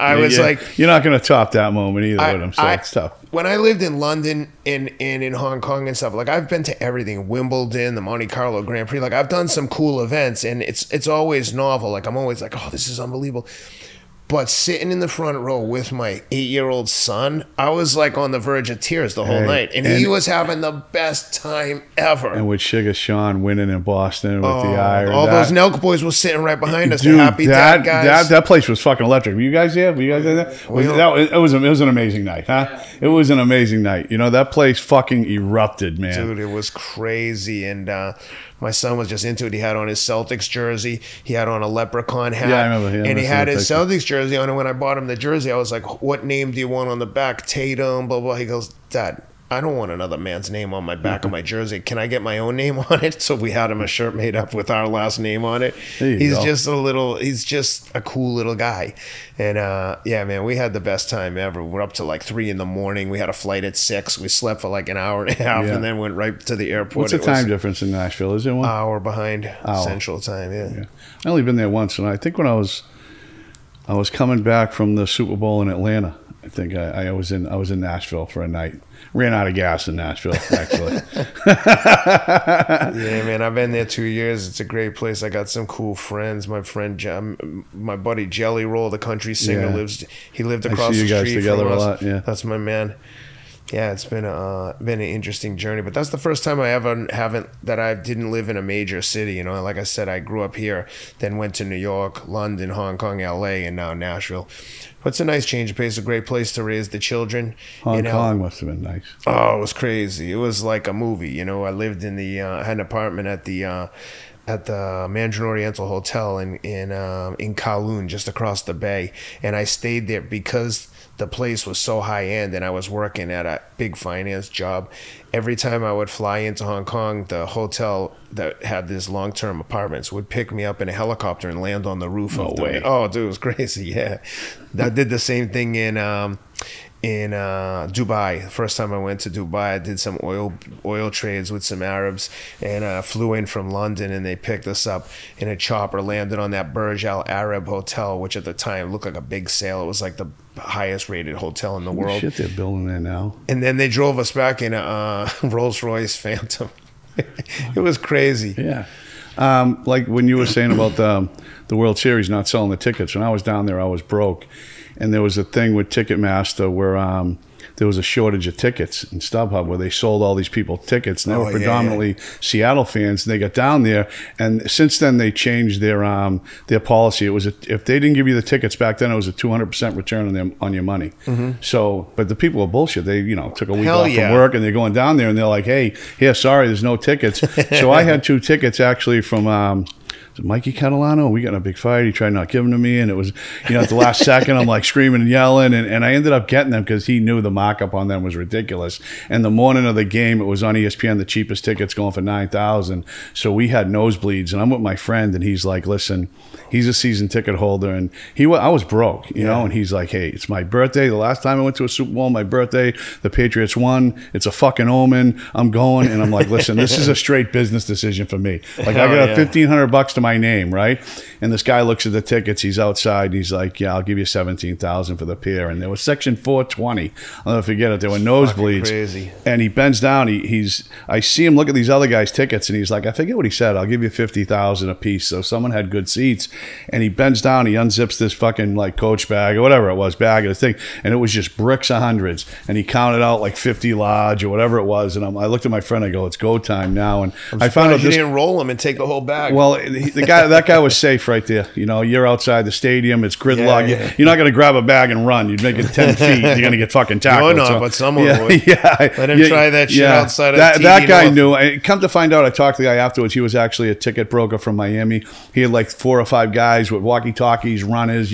You're not going to top that moment either with him, so it's tough. When I lived in London and in Hong Kong and stuff, like I've been to everything, Wimbledon, the Monte Carlo Grand Prix, like I've done some cool events, and it's always novel. Like I'm always like, oh, this is unbelievable. But sitting in the front row with my 8-year-old son, I was like on the verge of tears the whole night. And he was having the best time ever. And with Sugar Sean winning in Boston with the Iron. All those Nelk boys were sitting right behind us. Dude, the Happy Dad guys. That place was fucking electric. Were you guys there? It was an amazing night, huh? Yeah. It was an amazing night. You know, that place fucking erupted, man. Dude, it was crazy. And my son was just into it. He had on his Celtics jersey. He had on a leprechaun hat. Yeah, I remember. And he had his Celtics jersey on. And when I bought him the jersey, I was like, what name do you want on the back? Tatum, blah, blah. He goes, Dad, I don't want another man's name on my back of my jersey. Can I get my own name on it? So we had him a shirt made up with our last name on it. He's just a cool little guy. And yeah, man, we had the best time ever. We're up to like 3 a.m. We had a flight at 6. We slept for like an hour and a half and then went right to the airport. What's the time difference in Nashville? Is it 1 hour behind Central Time? Yeah. I only been there once, and I think when I was coming back from the Super Bowl in Atlanta, I think I was in Nashville for a night. Ran out of gas in Nashville, actually. Yeah, man, I've been there 2 years. It's a great place. I got some cool friends. My buddy Jelly Roll, the country singer, he lived across the street. I see you guys together a lot. Yeah, that's my man. Yeah, it's been an interesting journey, but that's the first time I didn't live in a major city. You know, like I said, I grew up here, then went to New York, London, Hong Kong, LA, and now Nashville. But it's a nice change of pace, a great place to raise the children. Hong Kong must have been nice. Oh, it was crazy. It was like a movie. You know, I lived in I had an apartment at the Mandarin Oriental Hotel in Kowloon, just across the bay, and I stayed there because the place was so high end, and I was working at a big finance job, every time I would fly into Hong Kong, the hotel that had these long-term apartments would pick me up in a helicopter and land on the roof of the way. Oh, dude, it was crazy. Yeah, I did the same thing in Dubai. The first time I went to Dubai, I did some oil trades with some Arabs, and flew in from London, and they picked us up in a chopper, landed on that Burj Al Arab hotel, which at the time looked like a big sale. It was like the highest rated hotel in the world. Shit, they're building there now. And then they drove us back in a Rolls-Royce Phantom. It was crazy. Yeah. Like when you were saying about the World Series not selling the tickets, when I was down there, I was broke. And there was a thing with Ticketmaster where there was a shortage of tickets in StubHub where they sold all these people tickets. And they were predominantly Seattle fans. And they got down there. And since then, they changed their policy. It was if they didn't give you the tickets back then, it was a 200% return on your money. So, but the people were bullshit. They, took a week off from work and they're going down there and they're like, hey, here, sorry, there's no tickets. So I had 2 tickets actually from Mikey Catalano. We got in a big fight. He tried not giving them to me, and it was, at the last second, I'm like screaming and yelling, and I ended up getting them because he knew the markup on them was ridiculous. And the morning of the game, it was on ESPN, the cheapest tickets going for $9,000. So we had nosebleeds, and I'm with my friend, and he's like, listen, he's a season ticket holder, and I was broke, you know, and he's like, hey, it's my birthday. The last time I went to a Super Bowl, my birthday, the Patriots won. It's a fucking omen. I'm going, and I'm like, listen, this is a straight business decision for me. Like, I got $1,500 to my name, right? And this guy looks at the tickets. He's outside. And he's like, yeah, I'll give you $17,000 for the pair. And there was section 420. I'll never forget it. There were nosebleeds. Crazy. And he bends down. I see him look at these other guys' tickets, and he's like, I forget what he said. I'll give you $50,000 a piece. So someone had good seats, and he bends down. He unzips this fucking like Coach bag or whatever it was, bag of the thing, and it was just bricks of hundreds. And he counted out like 50 large or whatever it was. And I looked at my friend. I go, it's go time now. And I found out you didn't roll him and take the whole bag. Well, that guy was safe right there. You're outside the stadium. It's gridlock. Yeah. You're not going to grab a bag and run. You'd make it 10 feet. You're going to get fucking tackled. No, but someone would. Yeah. Let him try that shit outside of that guy knew. And come to find out, I talked to the guy afterwards. He was actually a ticket broker from Miami. He had like 4 or 5 guys with walkie-talkies, runners,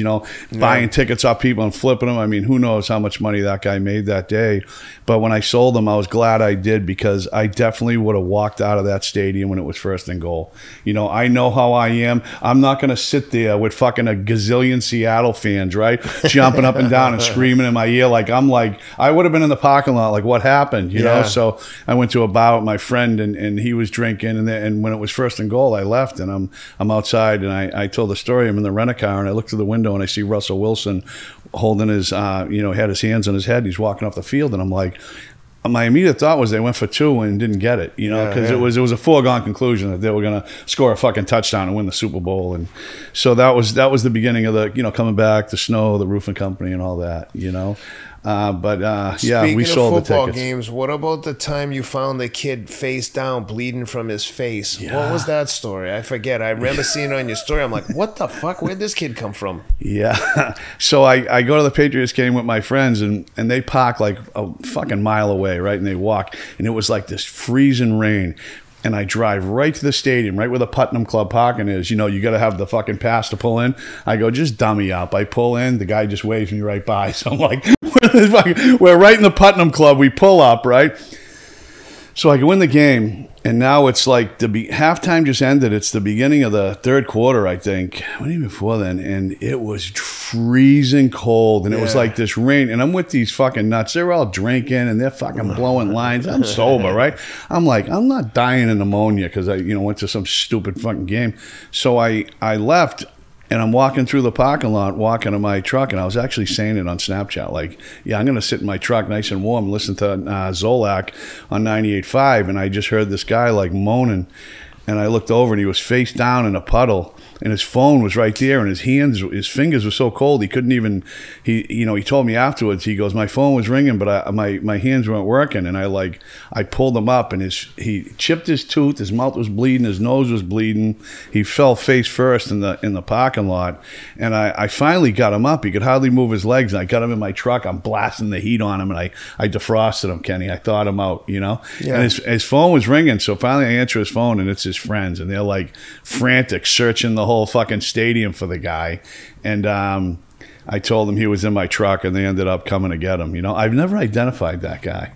buying tickets off people and flipping them. I mean, who knows how much money that guy made that day. But when I sold them, I was glad I did, because I definitely would have walked out of that stadium when it was first and goal. I know how I am. I'm not going to sit there with fucking a gazillion Seattle fans, right? Jumping up and down and screaming in my ear I would have been in the parking lot like, what happened, you know? So I went to a bar with my friend, and he was drinking, and when it was first and goal, I left, and I'm outside, and I told the story. I'm in the rent-a-car, and I look through the window, and I see Russell Wilson holding his, had his hands on his head. He's walking off the field, and I'm like, my immediate thought was they went for 2 and didn't get it, because it was a foregone conclusion that they were going to score a fucking touchdown and win the Super Bowl. And so that was the beginning of the, coming back, the snow, the roofing company and all that, Speaking we sold of football the tickets. games, what about the time you found the kid face down, bleeding from his face? What was that story? I forget. I remember seeing it on your story. I'm like, what the fuck? Where'd this kid come from? Yeah. So I go to the Patriots game with my friends, and they park like a fucking mile away, right? And they walk, and it was like this freezing rain. And I drive right to the stadium, right where the Putnam Club parking is. You got to have the fucking pass to pull in. I go, just dummy up. I pull in. The guy just waves me right by. So I'm like, we're right in the Putnam Club. We pull up, right? So I go in the game, and now it's like halftime just ended. It's the beginning of the third quarter, I think. Maybe before then, and it was freezing cold, and it was like this rain. And I'm with these fucking nuts. They're all drinking, and they're fucking blowing lines. I'm sober, right? I'm like, I'm not dying of pneumonia because I, went to some stupid fucking game. So I left. And I'm walking through the parking lot, walking to my truck, and I was actually saying it on Snapchat, like, I'm going to sit in my truck nice and warm, listen to Zolak on 98.5, and I just heard this guy, like, moaning, and I looked over, and he was face down in a puddle, and his phone was right there, and his fingers were so cold, he couldn't even, he told me afterwards, he goes, my phone was ringing, but my hands weren't working, and I pulled him up, and he chipped his tooth, his mouth was bleeding, his nose was bleeding, he fell face first in the parking lot, and I finally got him up. He could hardly move his legs, and I got him in my truck. I'm blasting the heat on him, and I defrosted him, Kenny. I thawed him out, and his phone was ringing, so finally I answer his phone, and it's his friends, and they're like frantic, searching the whole fucking stadium for the guy. And I told them he was in my truck, and they ended up coming to get him. I've never identified that guy.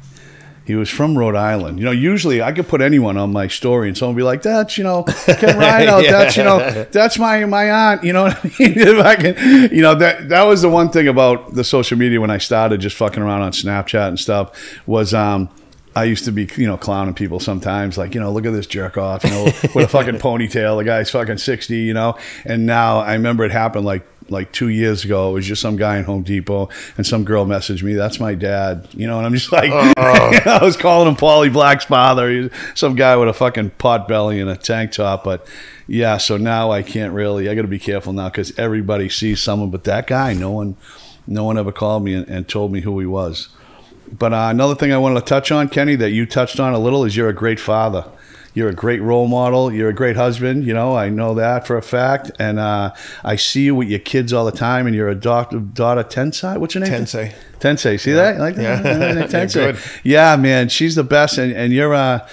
He was from Rhode Island. You know, usually I could put anyone on my story and someone would be like, that's, you know, Ken Rideout. That's, you know, that's my aunt. You know what I mean? If I can, you know, that was the one thing about the social media when I started just fucking around on Snapchat and stuff was, I used to be, you know, clowning people sometimes, like, you know, look at this jerk off, you know, with a fucking ponytail. The guy's fucking 60, you know. And now I remember it happened like 2 years ago. It was just some guy in Home Depot, and some girl messaged me, "That's my dad," you know. And I'm just like, I was calling him Paulie Black's father. He's some guy with a fucking pot belly and a tank top. But yeah, so now I can't really. I got to be careful now because everybody sees someone, but that guy, no one ever called me and told me who he was. But another thing I wanted to touch on, Kenny, that you touched on a little is you're a great father. You're a great role model. You're a great husband. You know, I know that for a fact. And I see you with your kids all the time. And your adoptive daughter, Tensei. What's your name? Tensei. See that? I like that? Yeah. Tensei. Yeah, man. She's the best. And you're a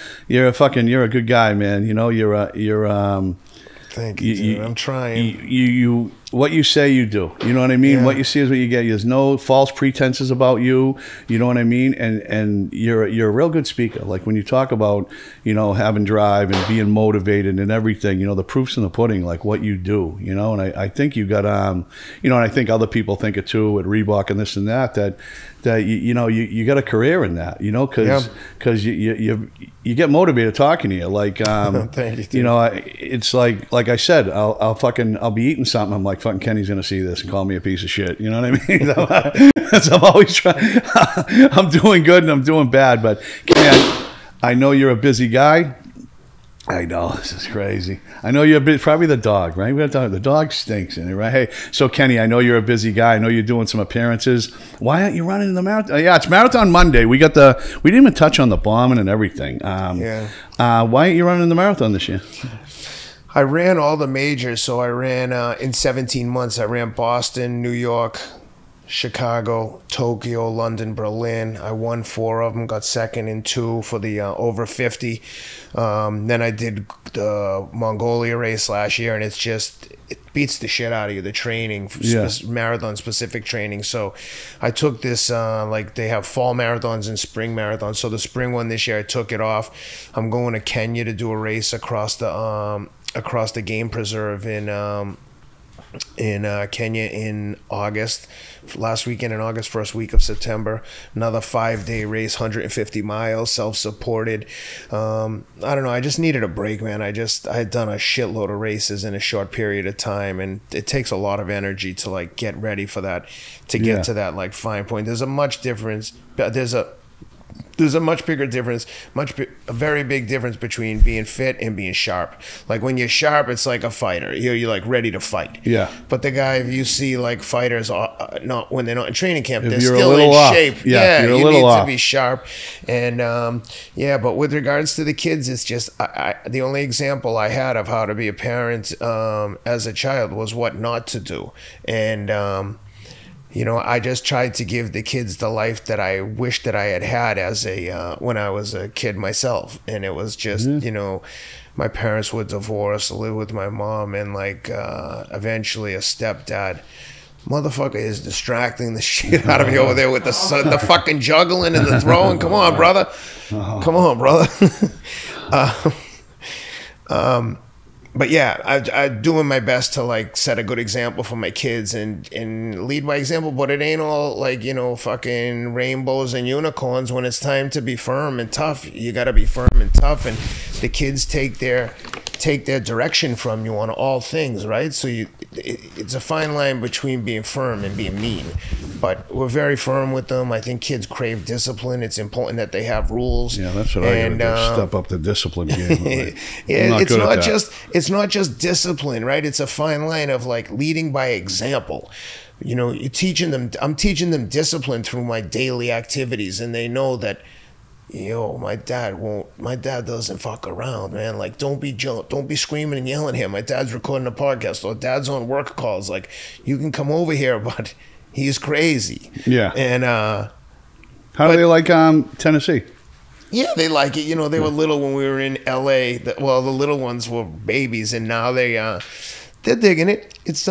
good guy, man. You know, Thank you, dude. I'm trying. You what you say you do. You know what I mean? Yeah. What you see is what you get. There's no false pretenses about you. You know what I mean? And you're a real good speaker. Like when you talk about, you know, having drive and being motivated and everything, you know, the proof's in the pudding, like what you do, you know. And I think you got you know, and I think other people think it too at Reebok and this and that you know, you got a career in that, you know, because you get motivated talking to you. Like Thank you, dude. You know, it's like I said, I'll be eating something. I'm like, fucking Kenny's gonna see this and call me a piece of shit. You know what I mean? So I'm always trying. I'm doing good and I'm doing bad, but Kenny, I know you're a busy guy. I know, this is crazy. I know you're probably the dog, right? The dog stinks in it, right? Hey, so Kenny, I know you're a busy guy. I know you're doing some appearances. Why aren't you running in the marathon? Yeah, it's Marathon Monday. We didn't even touch on the bombing and everything. Why aren't you running in the marathon this year? I ran all the majors. So I ran in 17 months. I ran Boston, New York, Chicago, Tokyo, London, Berlin. I won 4 of them, got second in 2 for the over 50. Then I did the Mongolia race last year, and it beats the shit out of you, the training, marathon specific training. So I took this, like they have fall marathons and spring marathons. So the spring one this year, I took it off. I'm going to Kenya to do a race across the game preserve in Kenya in August, last weekend in August, first week of September. Another 5-day race, 150 miles, self-supported. I don't know, I just needed a break, man. I had done a shitload of races in a short period of time, and it takes a lot of energy to like get ready for that, to get to that like fine point. There's a much bigger difference, a very big difference between being fit and being sharp. Like when you're sharp, it's like a fighter. You're like ready to fight. Yeah. But the guy, if you see like fighters, not when they're not in training camp, they're still in shape. Yeah, you need to be sharp. And but with regards to the kids, it's just the only example I had of how to be a parent as a child was what not to do. And you know, I just tried to give the kids the life that I wished that I had as when I was a kid myself. And it was just, you know, my parents were divorced, lived with my mom, and like eventually a stepdad. Motherfucker is distracting the shit out of me over there with the fucking juggling and the throwing. Come on, brother. Come on, brother. But yeah, I'm doing my best to like set a good example for my kids and lead by example. But it ain't all like, you know, fucking rainbows and unicorns. When it's time to be firm and tough, you got to be firm and tough. And the kids take their direction from you on all things, right? So it's a fine line between being firm and being mean. But we're very firm with them. I think kids crave discipline. It's important that they have rules. Yeah, that's what I gotta do. Step up the discipline game. It's not just discipline, right? It's a fine line of like leading by example. You know, I'm teaching them discipline through my daily activities, and they know that, yo, my dad doesn't fuck around, man. Like, don't be screaming and yelling at him. My dad's recording a podcast, or dad's on work calls. Like, you can come over here, but he's crazy. Yeah. And how do they like Tennessee? Yeah, they like it. You know, they were little when we were in LA. The little ones were babies, and now they're digging it. It's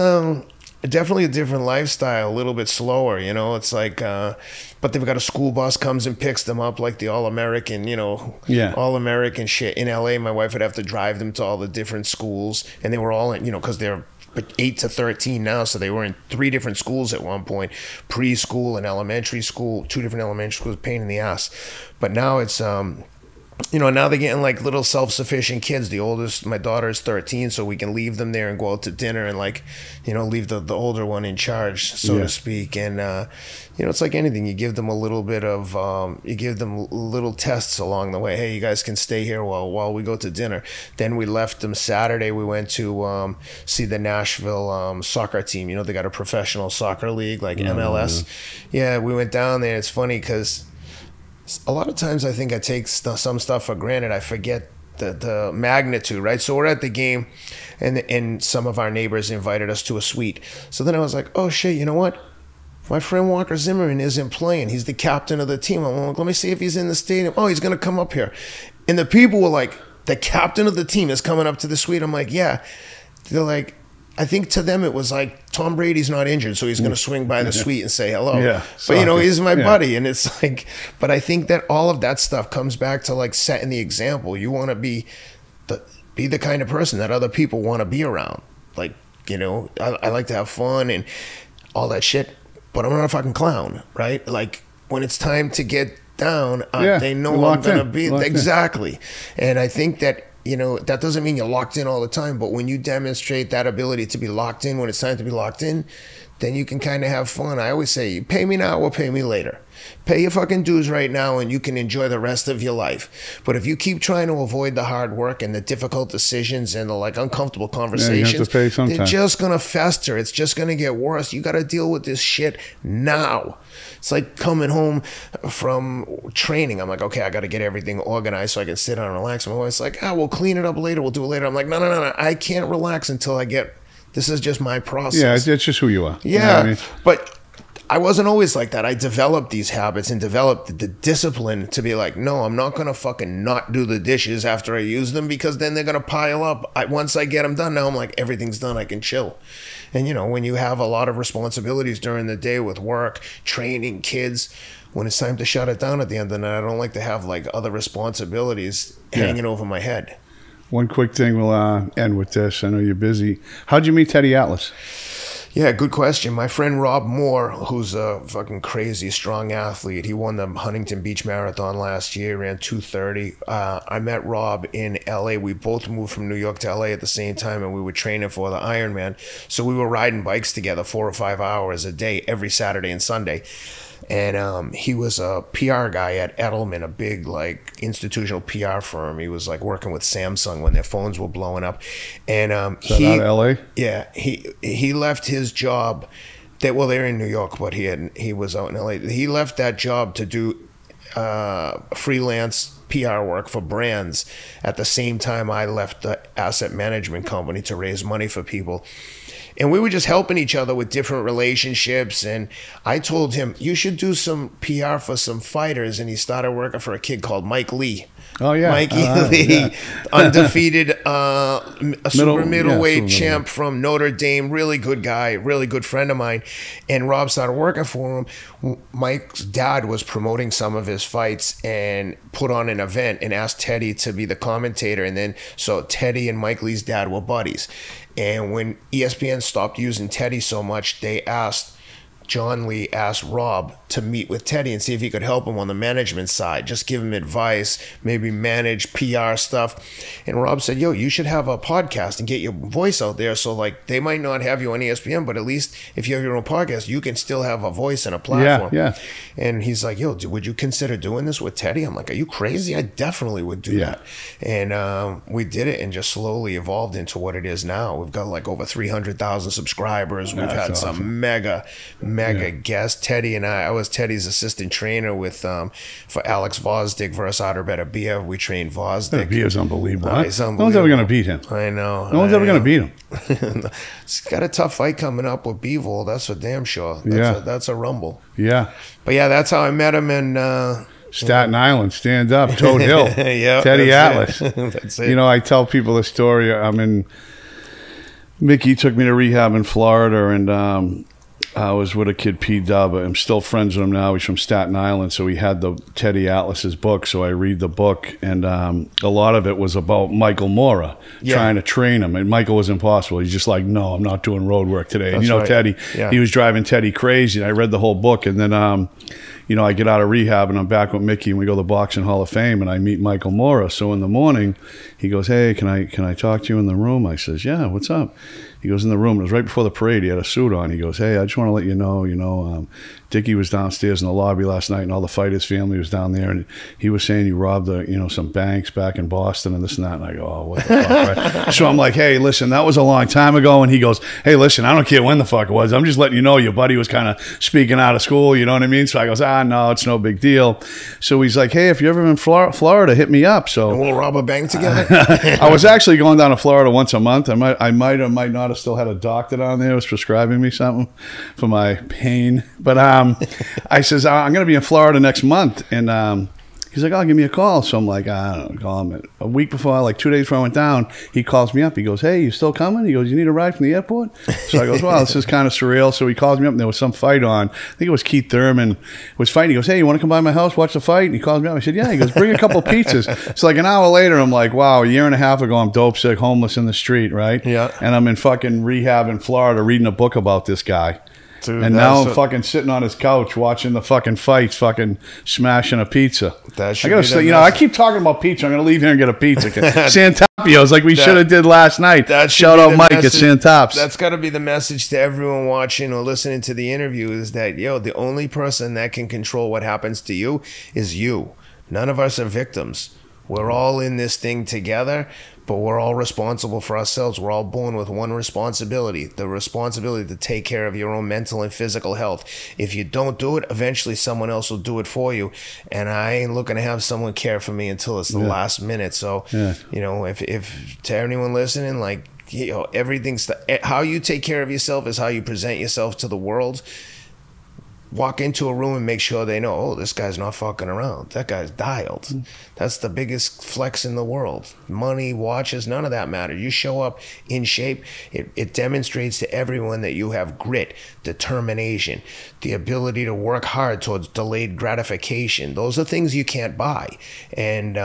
definitely a different lifestyle, a little bit slower, you know. It's like, but they've got a school bus comes and picks them up, like the all-American, you know, all-American shit. In LA, my wife would have to drive them to all the different schools, and they were all in, you know, because they're 8 to 13 now, so they were in 3 different schools at one point, preschool and elementary school, 2 different elementary schools, pain in the ass. But now it's, you know, now they're getting like little self-sufficient kids. The oldest, my daughter is 13, so we can leave them there and go out to dinner and, like, you know, leave the older one in charge, so to speak. And, you know, it's like anything. You give them a little bit of, you give them little tests along the way. Hey, you guys can stay here while we go to dinner. Then we left them Saturday. We went to see the Nashville soccer team. You know, they got a professional soccer league, like MLS. Yeah, we went down there. It's funny because a lot of times I think I take some stuff for granted. I forget the magnitude, right? So we're at the game, and some of our neighbors invited us to a suite. So then I was like, oh shit, you know what? My friend Walker Zimmerman isn't playing. He's the captain of the team. I'm like, let me see if he's in the stadium. Oh, he's going to come up here. And the people were like, the captain of the team is coming up to the suite. I'm like, yeah. They're like, I think to them it was like, Tom Brady's not injured, so he's going to swing by the suite and say hello. Yeah, but, you know, he's my buddy. And it's like, but I think that all of that stuff comes back to, like, setting the example. You want to be the kind of person that other people want to be around. Like, you know, I like to have fun and all that shit, but I'm not a fucking clown, right? Like, when it's time to get down, they know I'm going to be exactly. And I think that, you know, that doesn't mean you're locked in all the time, but when you demonstrate that ability to be locked in when it's time to be locked in, then you can kind of have fun. I always say, you pay me now or pay me later. Pay your fucking dues right now and you can enjoy the rest of your life. But if you keep trying to avoid the hard work and the difficult decisions and the, like, uncomfortable conversations, you have to pay sometime. They're just going to fester. It's just going to get worse. You got to deal with this shit now. It's like coming home from training. I'm like, okay, I got to get everything organized so I can sit down and relax. My wife's like, we'll clean it up later. We'll do it later. I'm like, no. I can't relax until I get, this is just my process. Yeah, it's just who you are. Yeah, you know what I mean? But I wasn't always like that. I developed these habits and developed the discipline to be like, no, I'm not going to fucking not do the dishes after I use them, because then they're going to pile up. Once I get them done, now I'm like, everything's done. I can chill. And, you know, when you have a lot of responsibilities during the day with work, training, kids, when it's time to shut it down at the end of the night, I don't like to have, like, other responsibilities hanging over my head. One quick thing, we'll end with this. I know you're busy. How'd you meet Teddy Atlas? Yeah, good question. My friend Rob Moore, who's a fucking crazy strong athlete, he won the Huntington Beach Marathon last year, ran 2:30. I met Rob in LA. We both moved from New York to LA at the same time, and we were training for the Ironman. So we were riding bikes together 4 or 5 hours a day, every Saturday and Sunday. And he was a PR guy at Edelman, a big, like, institutional PR firm. He was, like, working with Samsung when their phones were blowing up. And he out of LA? Yeah, he left his job. They're in New York, but he was out in LA. He left that job to do freelance PR work for brands at the same time I left the asset management company to raise money for people. And we were just helping each other with different relationships. And I told him, you should do some PR for some fighters. And he started working for a kid called Mike Lee. Oh, yeah. Mikey Lee, undefeated super middleweight champ from Notre Dame. Really good guy, really good friend of mine. And Rob started working for him. Mike's dad was promoting some of his fights and put on an event and asked Teddy to be the commentator. And then, so Teddy and Mike Lee's dad were buddies. And when ESPN stopped using Teddy so much, John Lee asked Rob to meet with Teddy and see if he could help him on the management side, just give him advice, maybe manage PR stuff. And Rob said, yo, you should have a podcast and get your voice out there. So, like, they might not have you on ESPN, but at least if you have your own podcast, you can still have a voice and a platform. Yeah. And he's like, yo, would you consider doing this with Teddy? I'm like, are you crazy? I definitely would do that. And we did it and just slowly evolved into what it is now. We've got like over 300,000 subscribers. We've had some mega guests. Teddy and I was Teddy's assistant trainer with for Alex Vosdick versus Artur Beterbiev. We trained Vosdick. Beterbiev unbelievable. He's unbelievable. No one's ever going to beat him. I know. No one's ever going to beat him. He's got a tough fight coming up with Bivol. That's for damn sure. That's a rumble. Yeah. But yeah, that's how I met him. And Staten Island, stand up, Toad Hill. Yeah, Teddy Atlas. That's it. You know, I tell people the story. I'm in Mickey took me to rehab in Florida, and I was with a kid, P-Dub. I'm still friends with him now. He's from Staten Island, so he had the Teddy Atlas's book, so I read the book, and a lot of it was about Michael Mora trying to train him, and Michael was impossible. He's just like, no, I'm not doing road work today. And, Teddy, he was driving Teddy crazy, and I read the whole book, and then, I get out of rehab, and I'm back with Mickey, and we go to the Boxing Hall of Fame, and I meet Michael Mora. So in the morning, he goes, hey, can I talk to you in the room? I says, yeah, what's up? He goes in the room. It was right before the parade. He had a suit on. He goes, hey, I just want to let you know, Dickie was downstairs in the lobby last night, and all the fighters' family was down there, and he was saying you robbed some banks back in Boston and this and that. And I go, oh, what the fuck, right? So I'm like, hey, listen, that was a long time ago. And he goes, hey, listen, I don't care when the fuck it was. I'm just letting you know your buddy was kind of speaking out of school. You know what I mean? So I goes, no, it's no big deal. So he's like, hey, if you're ever in Florida, hit me up. So and we'll rob a bank together. I was actually going down to Florida once a month. I might or might not have still had a doctor down there who was prescribing me something for my pain. But I says, I'm going to be in Florida next month. And he's like, give me a call. So I'm like, I don't know, call him. A week before, like 2 days before I went down, he calls me up. He goes, hey, you still coming? He goes, you need a ride from the airport? So I goes, wow, this is kind of surreal. So he calls me up, and there was some fight on. I think it was Keith Thurman was fighting. He goes, hey, you want to come by my house, watch the fight? And he calls me up. I said, yeah. He goes, bring a couple pizzas. So like an hour later, I'm like, wow, a year and a half ago, I'm dope sick, homeless in the street, right? Yeah. And I'm in fucking rehab in Florida reading a book about this guy. Dude, and now I'm fucking sitting on his couch watching the fucking fights, fucking smashing a pizza. That should I gotta say, I keep talking about pizza. I'm gonna leave here and get a pizza. Santopio's like we should have did last night. Shout out Mike at Santops. That's got to be the message to everyone watching or listening to the interview is that the only person that can control what happens to you is you. None of us are victims. We're all in this thing together, but we're all responsible for ourselves. We're all born with one responsibility, the responsibility to take care of your own mental and physical health. If you don't do it, eventually someone else will do it for you. And I ain't looking to have someone care for me until it's the last minute. So, if to anyone listening, like, everything's how you take care of yourself is how you present yourself to the world. Walk into a room and make sure they know, oh, this guy's not fucking around. That guy's dialed. That's the biggest flex in the world. Money, watches, none of that matters. You show up in shape. It demonstrates to everyone that you have grit, determination, the ability to work hard towards delayed gratification. Those are things you can't buy. And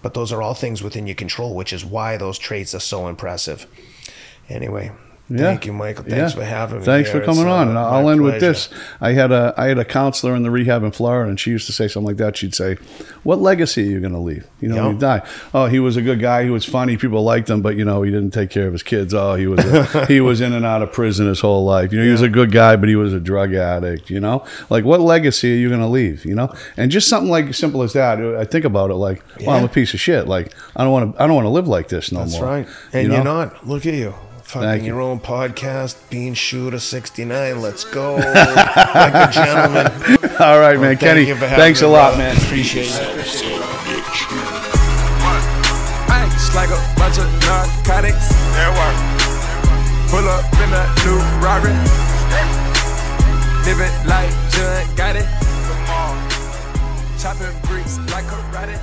but those are all things within your control, which is why those traits are so impressive. Anyway. Thank you, Michael. Thanks for having me. Thanks for coming on. And I'll end with this. I had a counselor in the rehab in Florida, and she used to say something like that. She'd say, what legacy are you going to leave? When you die. Oh, he was a good guy. He was funny. People liked him, but, he didn't take care of his kids. Oh, he was in and out of prison his whole life. He was a good guy, but he was a drug addict, Like, what legacy are you going to leave, And just something like simple as that. I think about it like, well, I'm a piece of shit. Like, I don't want to live like this no more. That's right. And you're not. Look at you. Fucking your own podcast, Beanshooter 69. Let's go. Like a gentleman. All right, man. Kenny, thanks a lot, man. Appreciate it. It's like a bunch of narcotics. Pull up in a new Rari. Living like John got it. Chopping bricks like a karate.